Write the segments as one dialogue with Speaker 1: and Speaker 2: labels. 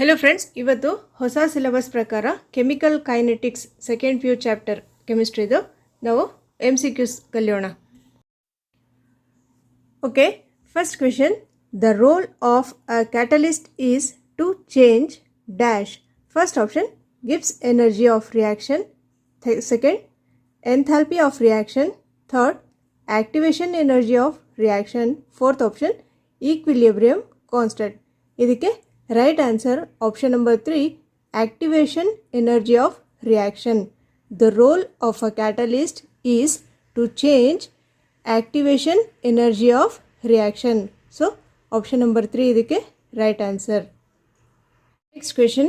Speaker 1: Hello friends, ಇವತ್ತು ಹೊಸ syllabus ಪ್ರಕಾರ chemical kinetics second PU chapter ಕೆಮಿಸ್ಟ್ರಿದು ನಾವು MCQs ಕಲಿಯೋಣ. Okay, first question. The role of a catalyst is to change dash. First option gives energy of reaction, second enthalpy of reaction, third activation energy of reaction, fourth option equilibrium constant. ಇದಕ್ಕೆ right answer option number 3, activation energy of reaction. The role of a catalyst is to change activation energy of reaction. So option number 3 ಇದಕ್ಕೆ right answer. Next question.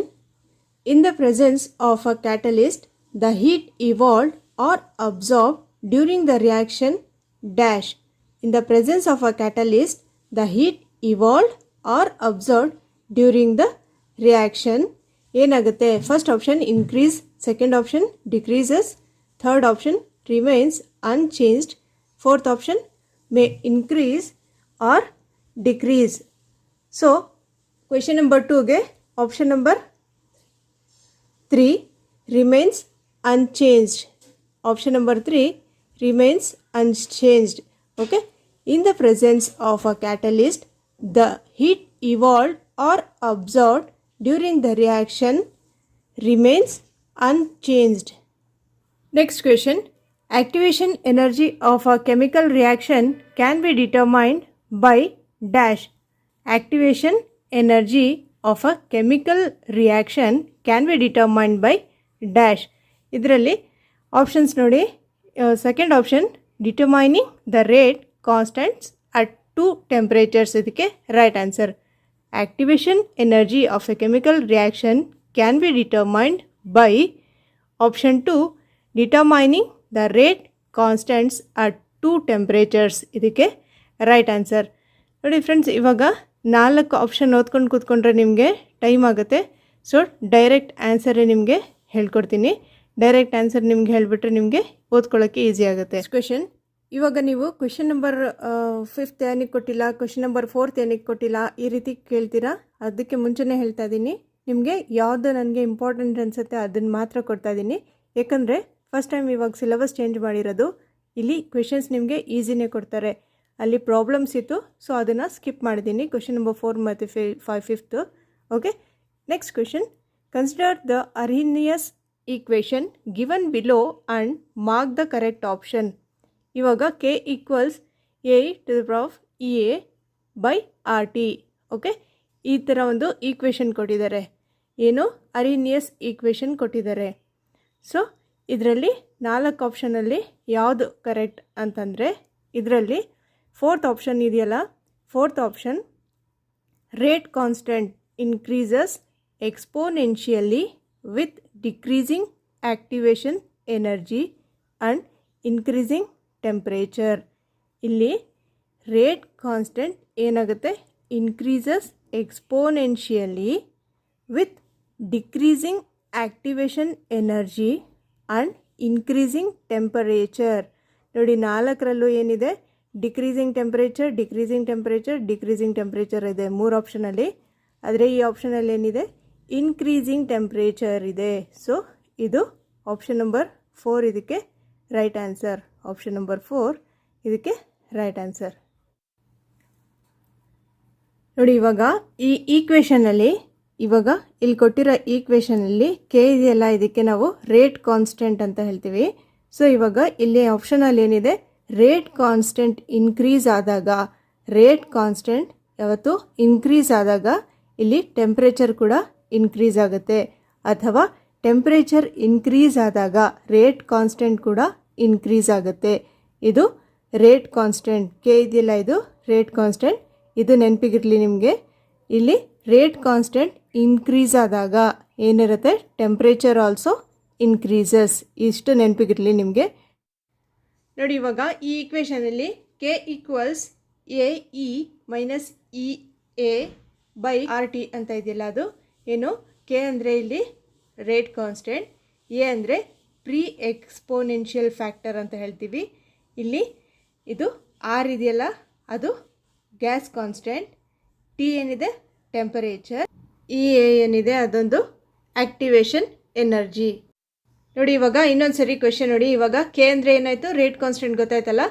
Speaker 1: In the presence of a catalyst, the heat evolved or absorbed during the reaction dash. In the presence of a catalyst, the heat evolved or absorbed during the reaction ಏನಾಗುತ್ತೆ? First option increase, second option decreases, third option remains unchanged, fourth option may increase or decrease. So question number 2ಗೆ option number 3 remains unchanged. Option number 3 remains unchanged. Okay, in the presence of a catalyst, the heat evolved or absorbed during the reaction remains unchanged. Next question. Activation energy of a chemical reaction can be determined by dash. Activation energy of a chemical reaction can be determined by dash. ಇದರಲ್ಲಿ options ನೋಡಿ. Second option determining the rate constants at 2 temperatures ಇದಕ್ಕೆ right answer. Activation energy of a chemical reaction can be determined by option 2, determining the rate constants at 2 temperatures ಇದಕ್ಕೆ right answer. ನೋಡಿ friends, ಇವಾಗ 4 option ಓದ್ಕೊಂಡು ಕೂತ್ಕೊಂಡ್ರೆ ನಿಮಗೆ time ಆಗುತ್ತೆ. So direct ಆನ್ಸರೇ ನಿಮಗೆ ಹೇಳ್ಕೊಡ್ತೀನಿ. ಡೈರೆಕ್ಟ್ ಆನ್ಸರ್ ನಿಮ್ಗೆ ಹೇಳಿಬಿಟ್ರೆ ನಿಮಗೆ ಓದ್ಕೊಳ್ಳೋಕ್ಕೆ ಈಸಿ ಆಗುತ್ತೆ. ಕ್ವೆಶನ್. ಇವಾಗ ನೀವು ಕ್ವೆಶನ್ ನಂಬರ್ 5 ಏನಕ್ಕೆ ಕೊಟ್ಟಿಲ್ಲ, ಕ್ವೆಶನ್ ನಂಬರ್ 4 ಏನಕ್ಕೆ ಕೊಟ್ಟಿಲ್ಲ, ಈ ರೀತಿ ಕೇಳ್ತೀರಾ. ಅದಕ್ಕೆ ಮುಂಚೆನೇ ಹೇಳ್ತಾ ಇದ್ದೀನಿ, ನಿಮಗೆ ಯಾವುದು ನನಗೆ ಇಂಪಾರ್ಟೆಂಟ್ ಅನಿಸುತ್ತೆ ಅದನ್ನು ಮಾತ್ರ ಕೊಡ್ತಾ ಇದ್ದೀನಿ. ಯಾಕಂದರೆ ಫಸ್ಟ್ ಟೈಮ್ ಇವಾಗ ಸಿಲೆಬಸ್ ಚೇಂಜ್ ಮಾಡಿರೋದು. ಇಲ್ಲಿ ಕ್ವೆಶನ್ಸ್ ನಿಮಗೆ ಈಸಿನೇ ಕೊಡ್ತಾರೆ. ಅಲ್ಲಿ ಪ್ರಾಬ್ಲಮ್ಸ್ ಇತ್ತು, ಸೊ ಅದನ್ನು ಸ್ಕಿಪ್ ಮಾಡಿದ್ದೀನಿ. ಕ್ವೆಶನ್ ನಂಬರ್ 4 ಮತ್ತು 5th. Okay, next question. Consider the Arrhenius equation given below and mark the correct option. ಇವಾಗ K ಈಕ್ವಲ್ಸ್ A/EA/RT. ಓಕೆ, ಈ ಥರ ಒಂದು ಈಕ್ವೇಷನ್ ಕೊಟ್ಟಿದ್ದಾರೆ. ಏನು? ಅರ್ಹಿನಿಯಸ್ ಈಕ್ವೇಷನ್ ಕೊಟ್ಟಿದ್ದಾರೆ. ಸೊ ಇದರಲ್ಲಿ 4 ಆಪ್ಷನಲ್ಲಿ ಯಾವುದು ಕರೆಕ್ಟ್ ಅಂತಂದರೆ, ಇದರಲ್ಲಿ 4th ಆಪ್ಷನ್ ಇದೆಯಲ್ಲ, 4th option rate constant increases exponentially with decreasing activation energy and increasing temperature. ಇಲ್ಲಿ ರೇಟ್ ಕಾನ್ಸ್ಟೆಂಟ್ ಏನಾಗುತ್ತೆ? Increases exponentially with decreasing activation energy and increasing temperature. ನೋಡಿ, 4ರಲ್ಲೂ ಏನಿದೆ? Decreasing temperature, decreasing temperature, decreasing temperature ಇದೆ 3 ಆಪ್ಷನಲ್ಲಿ. ಆದರೆ ಈ ಆಪ್ಷನಲ್ಲಿ ಏನಿದೆ? Increasing temperature ಇದೆ. So ಇದು ಆಪ್ಷನ್ ನಂಬರ್ 4 ಇದಕ್ಕೆ ರೈಟ್ ಆನ್ಸರ್. ಆಪ್ಷನ್ ನಂಬರ್ 4 ಇದಕ್ಕೆ ರೈಟ್ ಆನ್ಸರ್. ನೋಡಿ, ಇವಾಗ ಈ ಈಕ್ವೇಷನಲ್ಲಿ, ಇವಾಗ ಇಲ್ಲಿ ಕೊಟ್ಟಿರೋ ಈಕ್ವೇಷನಲ್ಲಿ K ಇದೆಯಲ್ಲ, ಇದಕ್ಕೆ ನಾವು ರೇಟ್ ಕಾನ್ಸ್ಟೆಂಟ್ ಅಂತ ಹೇಳ್ತೀವಿ. ಸೊ ಇವಾಗ ಇಲ್ಲಿ ಆಪ್ಷನಲ್ಲಿ ಏನಿದೆ? ರೇಟ್ ಕಾನ್ಸ್ಟೆಂಟ್ ಇನ್ಕ್ರೀಸ್ ಆದಾಗ, ರೇಟ್ ಕಾನ್ಸ್ಟೆಂಟ್ ಯಾವತ್ತು ಇನ್ಕ್ರೀಸ್ ಆದಾಗ ಇಲ್ಲಿ ಟೆಂಪ್ರೇಚರ್ ಕೂಡ ಇನ್ಕ್ರೀಸ್ ಆಗುತ್ತೆ, ಅಥವಾ ಟೆಂಪ್ರೇಚರ್ ಇನ್ಕ್ರೀಸ್ ಆದಾಗ ರೇಟ್ ಕಾನ್ಸ್ಟೆಂಟ್ ಕೂಡ ಇನ್ಕ್ರೀಸ್ ಆಗುತ್ತೆ. ಇದು ರೇಟ್ ಕಾನ್ಸ್ಟೆಂಟ್ K ಇದೆಯಲ್ಲ, ಇದು ರೇಟ್ ಕಾನ್ಸ್ಟೆಂಟ್. ಇದು ನೆನಪಿಗಿರಲಿ ನಿಮಗೆ. ಇಲ್ಲಿ ರೇಟ್ ಕಾನ್ಸ್ಟೆಂಟ್ ಇನ್ಕ್ರೀಸ್ ಆದಾಗ ಏನಿರುತ್ತೆ? Temperature also increases. ಇಷ್ಟು ನೆನಪಿಗಿರಲಿ ನಿಮಗೆ. ನೋಡಿ, ಇವಾಗ ಈ ಈಕ್ವೇಷನಲ್ಲಿ K ಈಕ್ವಲ್ಸ್ AE-EA/RT ಅಂತ ಇದೆಯಲ್ಲ, ಅದು ಏನು? K ಅಂದರೆ ಇಲ್ಲಿ ರೇಟ್ ಕಾನ್ಸ್ಟೆಂಟ್, ಎ ಅಂದರೆ ಪ್ರೀ ಎಕ್ಸ್ಪೋನೆನ್ಷಿಯಲ್ ಫ್ಯಾಕ್ಟರ್ ಅಂತ ಹೇಳ್ತೀವಿ. ಇಲ್ಲಿ ಇದು R ಇದೆಯಲ್ಲ, ಅದು ಗ್ಯಾಸ್ ಕಾನ್ಸ್ಟೆಂಟ್, T ಏನಿದೆ? ಟೆಂಪರೇಚರ್, ಇ ಎ ಏನಿದೆ ಅದೊಂದು ಆಕ್ಟಿವೇಶನ್ ಎನರ್ಜಿ. ನೋಡಿ ಇವಾಗ ಇನ್ನೊಂದು ಸರಿ ಕ್ವೆಶನ್ ನೋಡಿ. ಇವಾಗ ಕೆ ಅಂದರೆ ಏನಾಯಿತು, ರೇಟ್ ಕಾನ್ಸ್ಟೆಂಟ್ ಗೊತ್ತಾಯ್ತಲ್ಲ.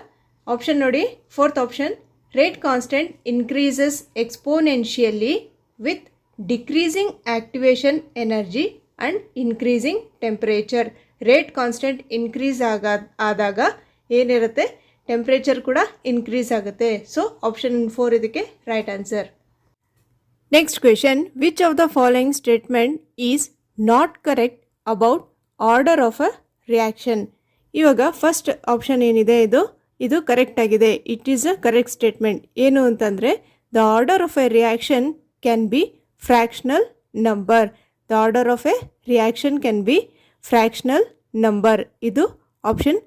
Speaker 1: ಆಪ್ಷನ್ ನೋಡಿ, fourth option, rate constant increases exponentially with decreasing activation energy and increasing temperature. Rate constant increase ಆದಾಗ ಏನಿರುತ್ತೆ, ಟೆಂಪ್ರೇಚರ್ ಕೂಡ ಇನ್ಕ್ರೀಸ್ ಆಗುತ್ತೆ. ಸೊ ಆಪ್ಷನ್ 4 ಇದಕ್ಕೆ right answer. Next question, which of the following statement is not correct about order of a reaction. ಇವಾಗ first option ಏನಿದೆ ಇದು correct ಆಗಿದೆ. It is a correct statement. ಏನು ಅಂತಂದರೆ, the order of a reaction can be fractional number. The order of a reaction can be fractional number. ಇದು option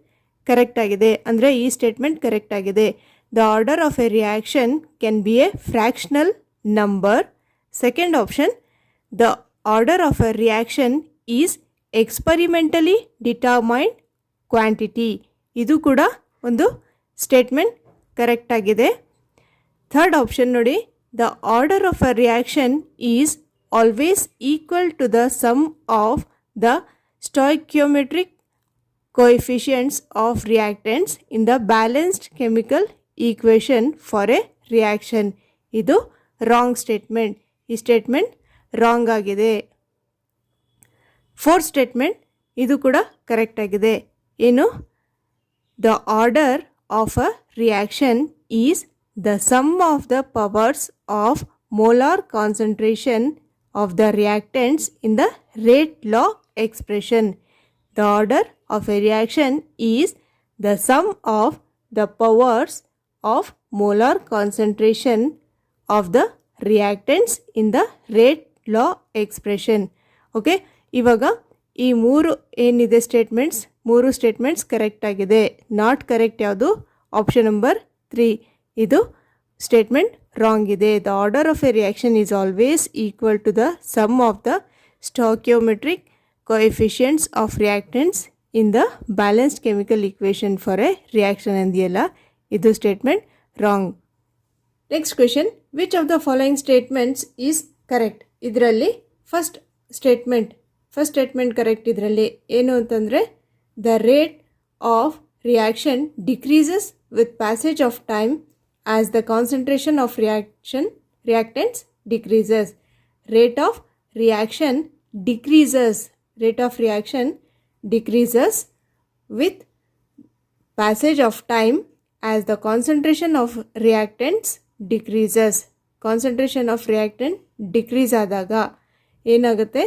Speaker 1: correct ಆಗಿದೆ. ಅಂದರೆ ಈ ಸ್ಟೇಟ್ಮೆಂಟ್ ಕರೆಕ್ಟ್ ಆಗಿದೆ. The order of a reaction can be A fractional number. Second option, the order of a reaction is experimentally determined quantity. ಇದು ಕೂಡ ಒಂದು statement correct ಆಗಿದೆ. Third option ನೋಡಿ, the order of a reaction is always equal to the sum of the stoichiometric coefficients of reactants in the balanced chemical equation for a reaction. ಇದು wrong statement. ಈ statement wrong ಆಗಿದೆ. Fourth statement ಇದು ಕೂಡ correct ಆಗಿದೆ. ಏನು, the order of a reaction is the sum of the powers of molar concentration of the reactants in the rate law expression. The order of a reaction is the sum of the powers of molar concentration of the reactants in the rate law expression. Okay, ಇವಾಗ ಈ ಮೂರು ಏನಿದೆ ಮೂರು statements correct ಆಗಿದೆ. Not correct ಯಾವುದು, option number 3. ಇದು statement wrong ಇದೆ. The order of a reaction is always equal to the sum of the stoichiometric coefficients of reactants in the balanced chemical equation for a reaction ಅಂದಿಯಲ್ಲ, ಇದು statement wrong. Next question, which of the following statements is correct. ಇದರಲ್ಲಿ first statement correct. ಇದರಲ್ಲಿ ಏನು ಅಂತಂದರೆ, the rate of reaction decreases with passage of time as the concentration of reactants decreases. Rate of reaction decreases with passage of time as the concentration of reactants decreases. Concentration of reactant decrease ಆದಾಗ ಏನಾಗುತ್ತೆ,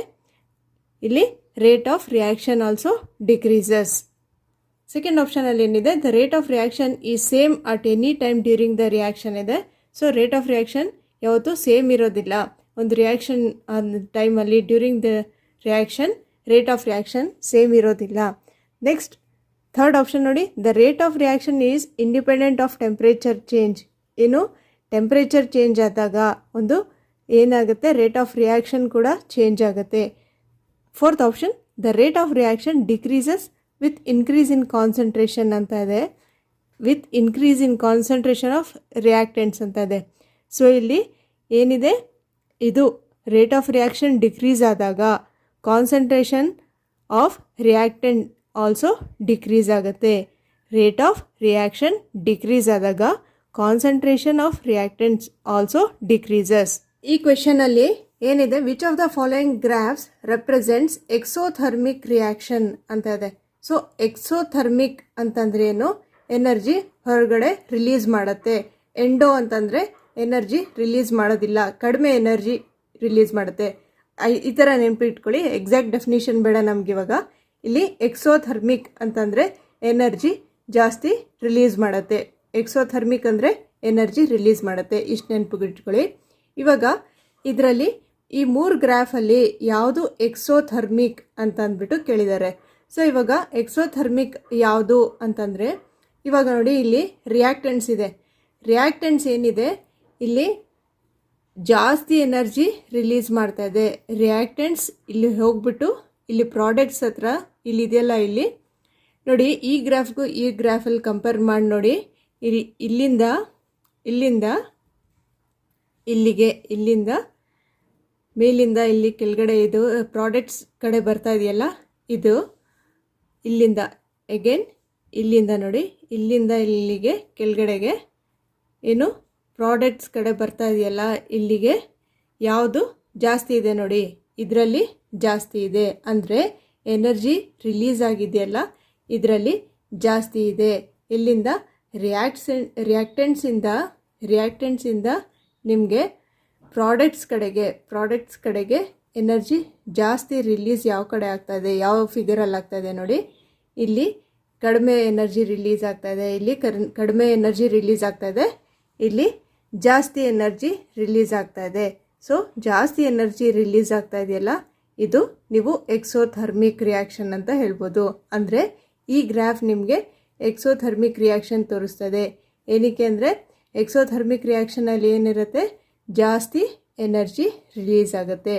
Speaker 1: ಇಲ್ಲಿ rate of reaction also decreases. Second ಆಪ್ಷನಲ್ಲಿ ಏನಿದೆ, the rate of reaction is same at any time during the reaction ಇದೆ. So rate of reaction ಯಾವತ್ತೂ same ಇರೋದಿಲ್ಲ. ಒಂದು reaction ಟೈಮಲ್ಲಿ during the reaction rate of reaction same ಇರೋದಿಲ್ಲ. Next third option ನೋಡಿ, the rate of reaction is independent of temperature change. ಏನು, temperature change ಆದಾಗ ಒಂದು ಏನಾಗುತ್ತೆ, ರೇಟ್ ಆಫ್ ರಿಯಾಕ್ಷನ್ ಕೂಡ ಚೇಂಜ್ ಆಗುತ್ತೆ. Fourth option, the rate of reaction decreases with increase in concentration ಅಂತ ಇದೆ. With increase in concentration of reactants ಅಂತ ಇದೆ. ಸೊ ಇಲ್ಲಿ ಏನಿದೆ, ಇದು ರೇಟ್ ಆಫ್ ರಿಯಾಕ್ಷನ್ ಡಿಕ್ರೀಸ್ ಆದಾಗ concentration of reactant also decrease ಆಗುತ್ತೆ. ರೇಟ್ ಆಫ್ ರಿಯಾಕ್ಷನ್ ಡಿಕ್ರೀಸ್ ಆದಾಗ concentration of reactants also decreases. ಈ ಕ್ವೆಶನಲ್ಲಿ ಏನಿದೆ, which of the following graphs represents exothermic reaction ಅಂತ ಇದೆ. ಸೊ ಎಕ್ಸೋಥರ್ಮಿಕ್ ಅಂತಂದ್ರೆ ಏನು, ಎನರ್ಜಿ ಹೊರಗಡೆ ರಿಲೀಸ್ ಮಾಡುತ್ತೆ. ಎಂಡೋ ಅಂತಂದರೆ ಎನರ್ಜಿ ರಿಲೀಸ್ ಮಾಡೋದಿಲ್ಲ, ಕಡಿಮೆ ಎನರ್ಜಿ ರಿಲೀಸ್ ಮಾಡುತ್ತೆ. ಈ ಥರ ನೆನಪಿಟ್ಕೊಳ್ಳಿ. ಎಕ್ಸಾಕ್ಟ್ ಡೆಫಿನಿಷನ್ ಬೇಡ ನಮ್ಗೆ ಇವಾಗ. ಇಲ್ಲಿ ಎಕ್ಸೋಥರ್ಮಿಕ್ ಅಂತಂದರೆ ಎನರ್ಜಿ ಜಾಸ್ತಿ ರಿಲೀಸ್ ಮಾಡುತ್ತೆ. ಎಕ್ಸೋಥರ್ಮಿಕ್ ಅಂದರೆ ಎನರ್ಜಿ ರಿಲೀಸ್ ಮಾಡುತ್ತೆ. ಇಷ್ಟು ನೆನಪಿಟ್ಕೊಳ್ಳಿ. ಇವಾಗ ಇದರಲ್ಲಿ ಈ 3 ಗ್ರಾಫಲ್ಲಿ ಯಾವುದು ಎಕ್ಸೋಥರ್ಮಿಕ್ ಅಂತ ಅಂದ್ಬಿಟ್ಟು ಕೇಳಿದ್ದಾರೆ. ಸೊ ಇವಾಗ ಎಕ್ಸೋಥರ್ಮಿಕ್ ಯಾವುದು ಅಂತಂದರೆ, ಇವಾಗ ನೋಡಿ ಇಲ್ಲಿ ರಿಯಾಕ್ಟೆಂಟ್ಸ್ ಇದೆ. ರಿಯಾಕ್ಟೆಂಟ್ಸ್ ಏನಿದೆ ಇಲ್ಲಿ ಜಾಸ್ತಿ ಎನರ್ಜಿ ರಿಲೀಸ್ ಮಾಡ್ತಾ ಇದೆ. ರಿಯಾಕ್ಟೆಂಟ್ಸ್ ಇಲ್ಲಿ ಹೋಗ್ಬಿಟ್ಟು ಇಲ್ಲಿ ಪ್ರಾಡಕ್ಟ್ಸ್ ಹತ್ರ ಇಲ್ಲಿ ಇದೆಯಲ್ಲ, ಇಲ್ಲಿ ನೋಡಿ ಈ ಗ್ರಾಫ್ಗೂ ಈ ಗ್ರಾಫಲ್ಲಿ ಕಂಪೇರ್ ಮಾಡಿ ನೋಡಿ. ಇಲ್ಲಿಂದ ಇಲ್ಲಿಂದ ಮೇಲಿಂದ ಇಲ್ಲಿ ಕೆಳಗಡೆ ಇದು ಪ್ರಾಡಕ್ಟ್ಸ್ ಕಡೆ ಬರ್ತಾ ಇದೆಯಲ್ಲ, ಇದು ಇಲ್ಲಿಂದ ಅಗೇನ್ ಇಲ್ಲಿಂದ ನೋಡಿ, ಇಲ್ಲಿಂದ ಇಲ್ಲಿಗೆ ಕೆಳಗಡೆಗೆ ಏನು ಪ್ರಾಡಕ್ಟ್ಸ್ ಕಡೆ ಬರ್ತಾ ಇದೆಯಲ್ಲ, ಇಲ್ಲಿಗೆ ಯಾವುದು ಜಾಸ್ತಿ ಇದೆ ನೋಡಿ, ಇದರಲ್ಲಿ ಜಾಸ್ತಿ ಇದೆ. ಅಂದರೆ ಎನರ್ಜಿ ರಿಲೀಸ್ ಆಗಿದೆಯಲ್ಲ, ಇದರಲ್ಲಿ ಜಾಸ್ತಿ ಇದೆ. ಇಲ್ಲಿಂದ ರಿಯಾಕ್ಟೆಂಟ್ಸಿಂದ ನಿಮಗೆ ಪ್ರಾಡಕ್ಟ್ಸ್ ಕಡೆಗೆ ಎನರ್ಜಿ ಜಾಸ್ತಿ ರಿಲೀಸ್ ಯಾವ ಕಡೆ ಆಗ್ತಾಯಿದೆ, ಯಾವ ಫಿಗರಲ್ಲಿ ಆಗ್ತಾಯಿದೆ ನೋಡಿ. ಇಲ್ಲಿ ಕಡಿಮೆ ಎನರ್ಜಿ ರಿಲೀಸ್ ಆಗ್ತಾಯಿದೆ, ಇಲ್ಲಿ ಕಡಿಮೆ ಎನರ್ಜಿ ರಿಲೀಸ್ ಆಗ್ತಾಯಿದೆ, ಇಲ್ಲಿ ಜಾಸ್ತಿ ಎನರ್ಜಿ ರಿಲೀಸ್ ಆಗ್ತಾಯಿದೆ. ಸೊ ಜಾಸ್ತಿ ಎನರ್ಜಿ ರಿಲೀಸ್ ಆಗ್ತಾ ಇದೆಯಲ್ಲ, ಇದು ನೀವು ಎಕ್ಸೋಥರ್ಮಿಕ್ ರಿಯಾಕ್ಷನ್ ಅಂತ ಹೇಳ್ಬೋದು. ಅಂದರೆ ಈ ಗ್ರಾಫ್ ನಿಮಗೆ ಎಕ್ಸೋಥರ್ಮಿಕ್ ರಿಯಾಕ್ಷನ್ ತೋರಿಸ್ತದೆ. ಏನಕ್ಕೆ ಅಂದರೆ ಎಕ್ಸೋಥರ್ಮಿಕ್ ರಿಯಾಕ್ಷನಲ್ಲಿ ಏನಿರುತ್ತೆ, ಜಾಸ್ತಿ ಎನರ್ಜಿ ರಿಲೀಸ್ ಆಗುತ್ತೆ.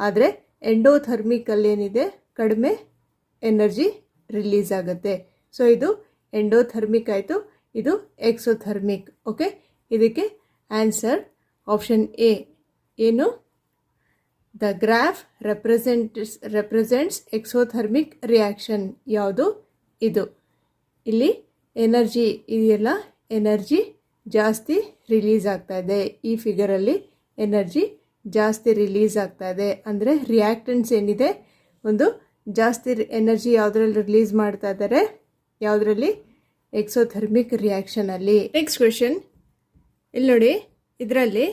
Speaker 1: ಆದರೆ ಎಂಡೋಥರ್ಮಿಕಲ್ಲಿ ಏನಿದೆ, ಕಡಿಮೆ ಎನರ್ಜಿ ರಿಲೀಸ್ ಆಗುತ್ತೆ. ಸೊ ಇದು ಎಂಡೋಥರ್ಮಿಕ್ ಆಯಿತು, ಇದು ಎಕ್ಸೋಥರ್ಮಿಕ್. ಓಕೆ, ಇದಕ್ಕೆ ಆನ್ಸರ್ ಆಪ್ಷನ್ ಎ. ಏನು? The graph represents exothermic reaction. ಯಾವುದು? ಇದು. ಇಲ್ಲಿ ಎನರ್ಜಿ ಇದೆಯಲ್ಲ, ಎನರ್ಜಿ ಜಾಸ್ತಿ ರಿಲೀಸ್ ಆಗ್ತಾ ಇದೆ. ಈ ಫಿಗರಲ್ಲಿ ಎನರ್ಜಿ ಜಾಸ್ತಿ ರಿಲೀಸ್ ಆಗ್ತಾ ಇದೆ. ಅಂದರೆ ರಿಯಾಕ್ಟೆಂಟ್ಸ್ ಏನಿದೆ, ಒಂದು ಜಾಸ್ತಿ ಎನರ್ಜಿ ಯಾವುದ್ರಲ್ಲಿ ರಿಲೀಸ್ ಮಾಡ್ತಾ ಇದ್ದಾರೆ, ಯಾವುದರಲ್ಲಿ? ಎಕ್ಸೋಥರ್ಮಿಕ್ ರಿಯಾಕ್ಷನಲ್ಲಿ. ನೆಕ್ಸ್ಟ್ ಕ್ವೆಶನ್ ಇಲ್ಲಿ ನೋಡಿ, ಇದರಲ್ಲಿ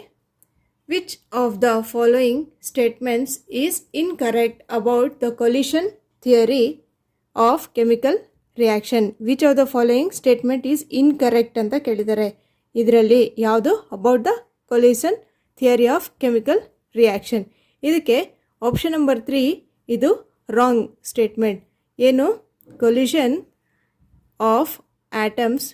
Speaker 1: which of the following statements is incorrect about the collision theory of chemical reaction? Which of the following statement is incorrect ಅಂತ ಕೇಳಿದ್ದಾರೆ. ಇದರಲ್ಲಿ ಯಾವುದು? About the collision theory of chemical reaction. ಇದಕ್ಕೆ option number 3 ಇದು wrong statement. ಏನು? Collision of atoms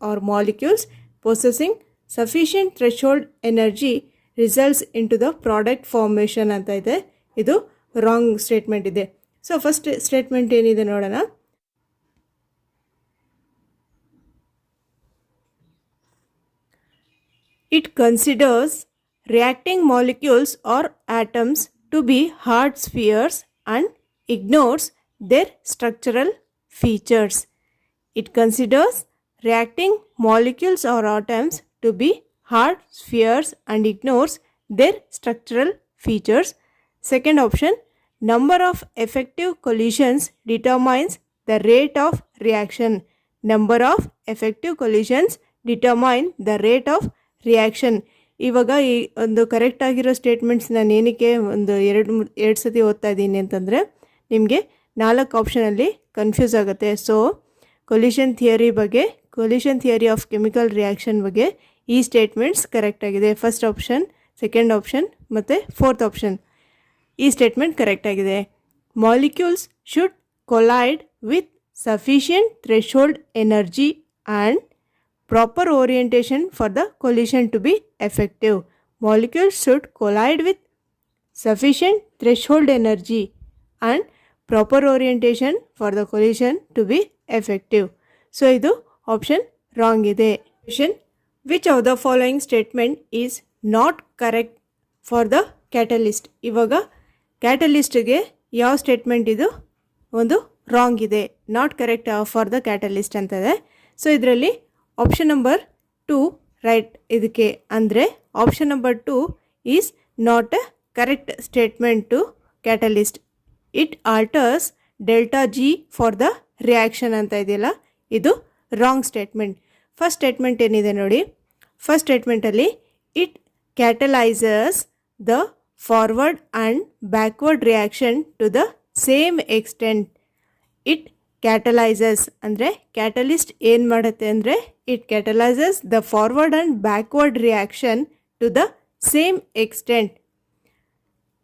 Speaker 1: or molecules possessing sufficient threshold energy results into the product formation ಅಂತ ಇದೆ. ಇದು ರಾಂಗ್ ಸ್ಟೇಟ್ಮೆಂಟ್ ಇದೆ. ಸೊ ಫಸ್ಟ್ ಸ್ಟೇಟ್ಮೆಂಟ್ ಏನಿದೆ ನೋಡೋಣ. It considers reacting molecules or atoms to be hard spheres and ignores their structural features. It considers reacting molecules or atoms to be hard spheres and ignores their structural features. Second option, number of effective collisions determines the rate of reaction. Number of effective collisions determine the rate of reaction. ಇವಾಗ ಈ ಒಂದು correct ಆಗಿರೋ statements ನಾನು ಏನಕ್ಕೆ ಒಂದು ಎರಡು ಸತಿ ಓದ್ತಾ ಇದ್ದೀನಿ ಅಂತಂದರೆ ನಿಮಗೆ 4 ಆಪ್ಷನಲ್ಲಿ ಕನ್ಫ್ಯೂಸ್ ಆಗುತ್ತೆ. So collision theory of chemical reaction ಬಗ್ಗೆ ಈ ಸ್ಟೇಟ್ಮೆಂಟ್ಸ್ ಕರೆಕ್ಟ್ ಆಗಿದೆ. ಫಸ್ಟ್ ಆಪ್ಷನ್, ಸೆಕೆಂಡ್ ಆಪ್ಷನ್ ಮತ್ತು ಫೋರ್ತ್ ಆಪ್ಷನ್ ಈ ಸ್ಟೇಟ್ಮೆಂಟ್ ಕರೆಕ್ಟ್ ಆಗಿದೆ. Molecules should collide with sufficient threshold energy and proper orientation for the collision to be effective. Molecules should collide with sufficient threshold energy and proper orientation for the collision to be effective. So idu option wrong ide. Question, which of the following statement is not correct for the catalyst? Ivaga catalyst ge yav statement idu ಒಂದು wrong ಇದೆ, not correct for the catalyst ಅಂತದೆ. So ಇದರಲ್ಲಿ option number 2 right. ಇದಕ್ಕೆ ಅಂದರೆ option number 2 is not a correct statement to catalyst. It alters delta G for the reaction ಅಂತ ಇದೆಯಲ್ಲ, ಇದು wrong statement. First statement ಏನಿದೆ ನೋಡಿ, ಫಸ್ಟ್ ಸ್ಟೇಟ್ಮೆಂಟಲ್ಲಿ it catalyses the forward and backward reaction to the same extent. It catalyses ಅಂದರೆ catalyst ಏನು ಮಾಡುತ್ತೆ ಅಂದರೆ it catalyses the forward and backward reaction to the same extent.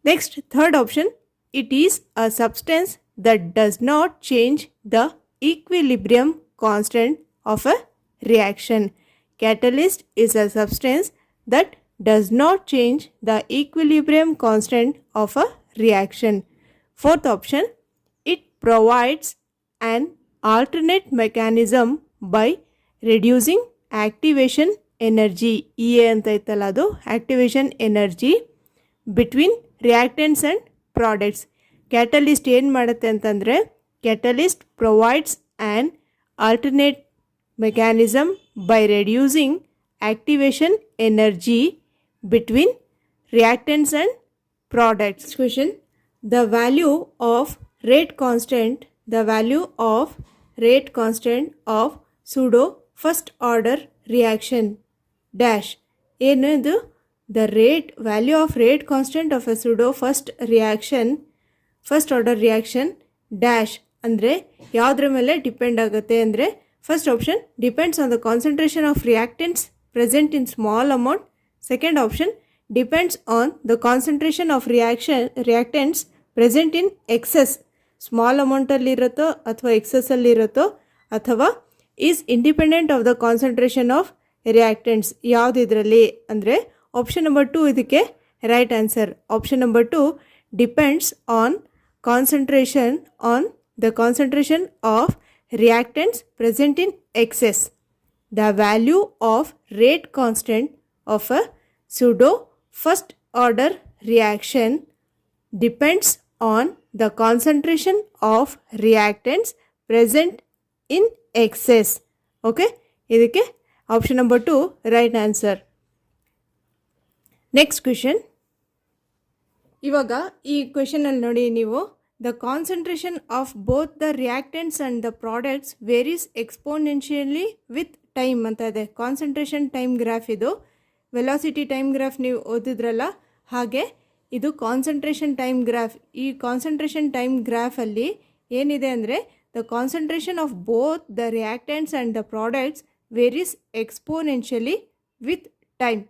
Speaker 1: Next third option, it is a substance that does not change the equilibrium constant of a reaction. Catalyst is a substance that does not change the equilibrium constant of a reaction. Fourth option, it provides an alternate mechanism by reducing activation energy E A ಅಂತ ಇತ್ತಲ್ಲ ಅದು activation energy between reactants and products. Catalyst ಏನು ಮಾಡುತ್ತೆ ಅಂತಂದರೆ catalyst provides an alternate mechanism by reducing activation energy between reactants and products. Question: the value of rate constant of pseudo first order reaction dash ಏನದು the value of rate constant of a pseudo first order reaction dash ಅಂದರೆ ಯಾವುದ್ರ ಮೇಲೆ depend ಆಗುತ್ತೆ ಅಂದರೆ first option depends on the concentration of reactants present in small amount. Second option depends on the concentration of reactants present in excess, small ಅಮೌಂಟಲ್ಲಿರುತ್ತೋ ಅಥವಾ ಎಕ್ಸೆಸ್ಸಲ್ಲಿರುತ್ತೋ, ಅಥವಾ is independent of the concentration of reactants. ಯಾವುದಿದ್ರಲ್ಲಿ ಅಂದರೆ option number 2 ಇದಕ್ಕೆ right answer. Option number 2 depends on the concentration of reactants present in excess. The value of rate constant of a pseudo first order reaction depends on the concentration of reactants present in excess. Okay, ಇದಕ್ಕೆ option number 2 right answer. Next question. ಇವಾಗ ಈ ಕ್ವೆಶನಲ್ಲಿ ನೋಡಿ ನೀವು, the concentration of both the reactants and the products varies exponentially with time ಅಂತ ಇದೆ. Concentration time graph ಇದು. Velocity time graph ನೀವು ಓದಿದ್ರಲ್ಲ, ಹಾಗೆ ಇದು ಕಾನ್ಸಂಟ್ರೇಷನ್ ಟೈಮ್ ಗ್ರಾಫ್. ಈ ಕಾನ್ಸಂಟ್ರೇಷನ್ ಟೈಮ್ ಗ್ರಾಫಲ್ಲಿ ಏನಿದೆ ಅಂದರೆ the concentration of both the reactants and the products varies exponentially with time.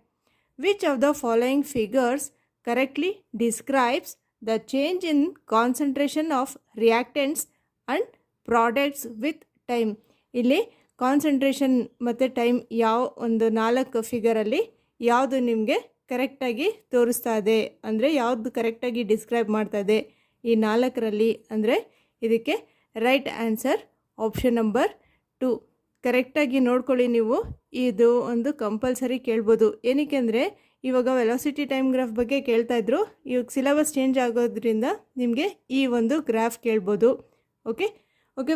Speaker 1: Which of the following figures correctly describes the change in concentration of reactants and products with time. ಇಲ್ಲಿ concentration ಮತ್ತು time ಯಾವ ಒಂದು 4 ಫಿಗರಲ್ಲಿ ಯಾವುದು ನಿಮಗೆ ಕರೆಕ್ಟಾಗಿ ತೋರಿಸ್ತಾ ಇದೆ ಅಂದರೆ ಯಾವುದು ಕರೆಕ್ಟಾಗಿ ಡಿಸ್ಕ್ರೈಬ್ ಮಾಡ್ತಾ ಇದೆ ಈ 4ರಲ್ಲಿ ಅಂದರೆ ಇದಕ್ಕೆ ರೈಟ್ ಆನ್ಸರ್ ಆಪ್ಷನ್ ನಂಬರ್ 2. ಕರೆಕ್ಟಾಗಿ ನೋಡ್ಕೊಳ್ಳಿ ನೀವು, ಇದು ಒಂದು ಕಂಪಲ್ಸರಿ ಕೇಳ್ಬೋದು. ಏನಕ್ಕೆ ಅಂದರೆ ಇವಾಗ ವೆಲಾಸಿಟಿ ಟೈಮ್ ಗ್ರಾಫ್ ಬಗ್ಗೆ ಕೇಳ್ತಾ ಇದ್ರು, ಇವಾಗ ಸಿಲೆಬಸ್ ಚೇಂಜ್ ಆಗೋದ್ರಿಂದ ನಿಮಗೆ ಈ ಒಂದು ಗ್ರಾಫ್ ಕೇಳ್ಬೋದು. Okay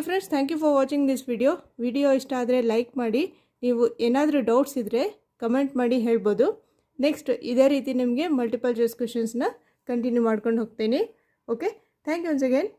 Speaker 1: friends, thank you for watching this video ಇಷ್ಟ ಆದರೆ ಲೈಕ್ ಮಾಡಿ. ನೀವು ಏನಾದರೂ ಡೌಟ್ಸ್ ಇದ್ದರೆ ಕಮೆಂಟ್ ಮಾಡಿ ಹೇಳ್ಬೋದು. ನೆಕ್ಸ್ಟ್ ಇದೇ ರೀತಿ ನಿಮಗೆ ಮಲ್ಟಿಪಲ್ ಚಾಯ್ಸ್ ಕ್ವೆಶನ್ಸ್ನ ಕಂಟಿನ್ಯೂ ಮಾಡ್ಕೊಂಡು ಹೋಗ್ತೀನಿ. Okay, thank you once again.